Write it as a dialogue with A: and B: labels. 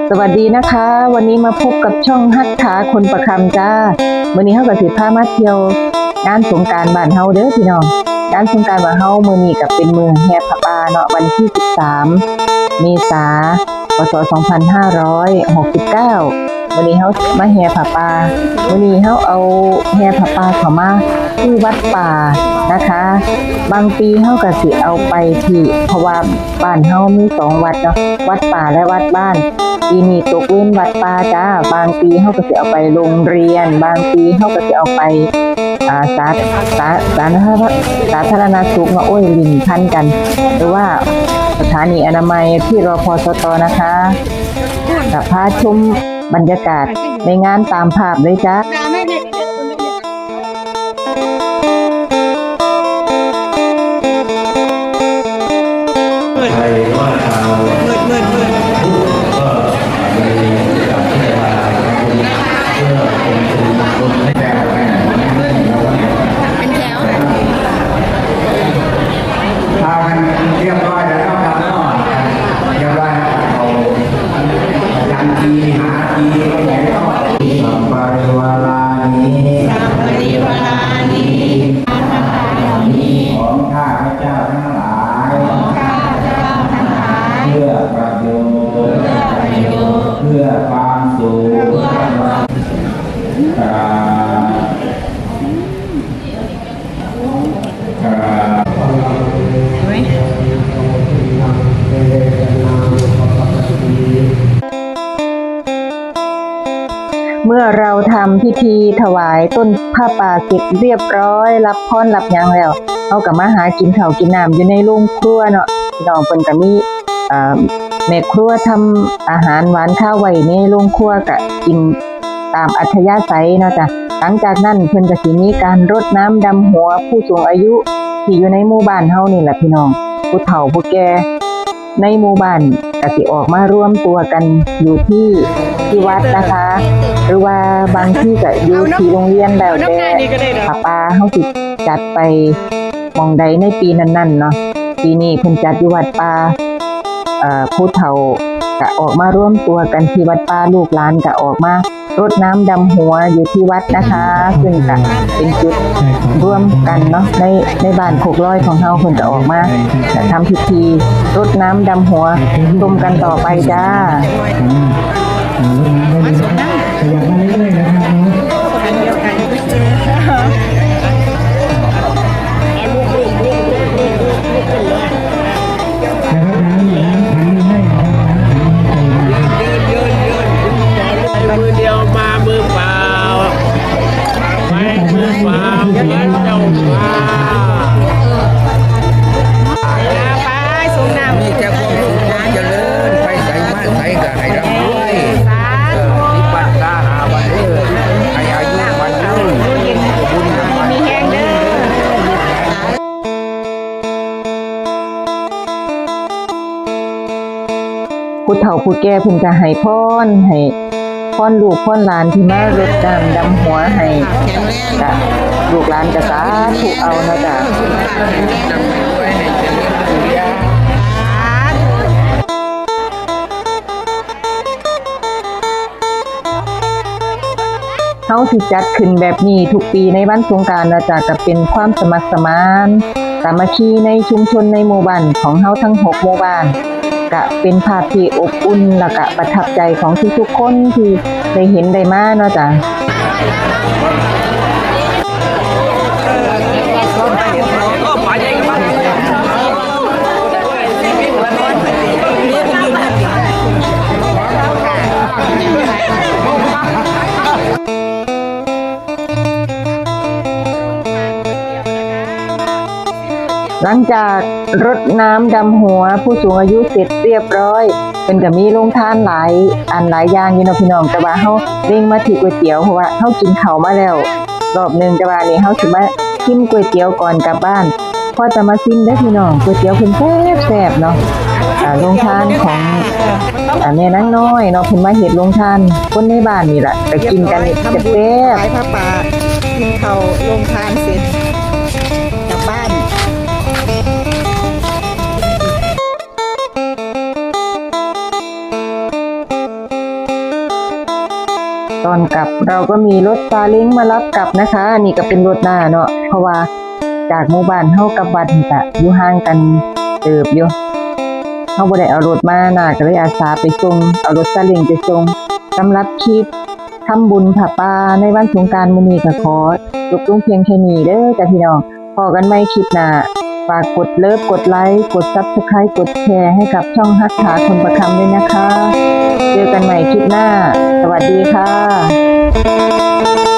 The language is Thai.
A: สวัสดีนะคะวันนี้มาพบกับช่องฮักขาคนประคำจ้าวันนี้เฮากับสิพามาเที่ยวงานสงกรานต์บ้านเฮาเด้อพี่น้องงานสงกรานต์บ้านเฮามื้อนี้ก็เป็นมื้อแห่ผ้าป่าเนาะวันที่13เมษายนพ.ศ. 2569วันนี้เฮามาแห่ผ้าป่าวันนี้เฮาเอาแห่ผ้าป่าเข้ามาที่วัดป่านะคะบางปีเฮาก็สิเอาไปที่เพราะว่าบ้านเฮามี2วัดเนาะวัดป่าและวัดบ้านปีนี้ตกเว้นวัดป่าจ้าบางปีเฮาก็สิเอาไปโรงเรียนบางปีเฮาก็สิเอาไปสาธารณสุขมาโอ้ยลิ้นพันกันหรือว่าสถานีอนามัยที่รพสตนะคะกับพาชมบรรยากาศในงานตามภาพเลยจ้าเมื่อเราทำพิธีถวายต้นผ้าป่าเสร็จเรียบร้อยรับพรรับหยังแล้วเอากลับมาหากินข้าวกินน้ำอยู่ในโรงครัวเนาะพี่น้องเพิ่นก็มีแม่ครัวทำอาหารหวานข้าวไว้ในโรงครัวก็กินตามอัธยาศัยเนาะจ้ะหลังจากนั้นเพิ่นก็สิมีการรดน้ำดำหัวผู้สูงอายุที่อยู่ในหมู่บ้านเฮานี่แหละพี่น้องผู้เฒ่าผู้แก่ในหมู่บ้านก็สิออกมารวมตัวกันอยู่ที่วัดนะคะหรือว่าบางที่ก็อยู่ที่โรงเรียนแล้วแต่ผ้าป่าเฮาสิจัดไปหม้องใดในปีนั้นๆเนาะปีนี้เพิ่นจัดอยู่วัดป่าผู้เฒ่าก็ออกมาร่วมตัวกันที่วัดป่าลูกหลานก็ออกมารดน้ำดำหัวอยู่ที่วัดนะคะซึ่งก็เป็นจุดร่วมกันเนาะในบ้านโคกลอยของเฮาเพิ่นก็ออกมาทำพิธีรดน้ำดำหัวชมกันต่อไปจ้า
B: ขยับมาเรื่อยๆนะครับคนเดียวกันไม่เจอนะครับน้ำให้นะครับ
C: มือเดียวมามือเปล่าไปมือเปล่าเย็นเจ้ามา
B: ไปสูงน้ำ
C: นี่จะควบคุมความเจริญไปใส่มาใส่กับให้ร่ำรวยนิพพานตาหาวันเด้อให้อายุวันยืนบุญมัน
B: มีแห้งเด้อ
A: ผู้เฒ่าผู้แก่เพิ่นก็ให้พรลูกพรหลานที่มารดน้ำดำหัวให้ก็ลูกหลานก็สาธุเอาเนาะจ้ะเฮาสิจัดขึ้นแบบนี้ทุกปีในวันสงกรานต์เนาะจ้ะก็เป็นความสมัครสมานสามัคคีในชุมชนในหมู่บ้านของเฮาทั้ง6หมู่บ้านก็เป็นภาพที่อบอุ่นและก็ประทับใจของทุกๆคนที่ได้เห็นได้มาเนาะจ้ะหลังจากรดน้ำดำหัวผู้สูงอายุเสร็จเรียบร้อยเป็นก็มีโรงทานหลายอย่างอยู่เนาะพี่น้องแต่ว่าเฮาเร่งมาที่ก๋วยเตี๋ยวเพราะว่าเฮากินข้าวมาแล้วรอบนึงแต่ว่านี่เฮาสิมาชิมก๋วยเตี๋ยวก่อนกลับบ้านพอจะมาชิมเด้อพี่น้องก๋วยเตี๋ยวเพิ่นแซ่บๆเนาะโรงทานของแม่นางน้อยเนาะเพิ่นมาเฮ็ดโรงทานคนในบ้านนี่ล่ะก็กินกันแซ่บๆ
B: ผ้าป่ากินข้าวลงทานเสร็จกลับบ้าน
A: พ อนกลับเราก็มีรถซาเล้งมารับกลับนะคะอันนี่ก็เป็นรถหน้าเนาะเพราะว่าจากหมู่บ้านเฮากับวัดนี่ก็อยู่ห่างกันเติบอยู่เฮาบ่ได้เอารถมาหน้าก็เลยอาสาไปส่งเอารถซาเล้งไปส่งสำหรับคลิปทำบุญผ้าป่าในวันสงกรานต์มื้อนี้ก็ขอจบลงเพียงแค่นี้เด้อจ้ะพี่น้องพอกันใหม่คลิปหน้าฝากกดเลิฟกดไลค์กด Subscribe กดแชร์ให้กับช่องฮักษาคนประคำด้วยนะคะเจอกันใหม่คลิปหน้าสวัสดีค่ะ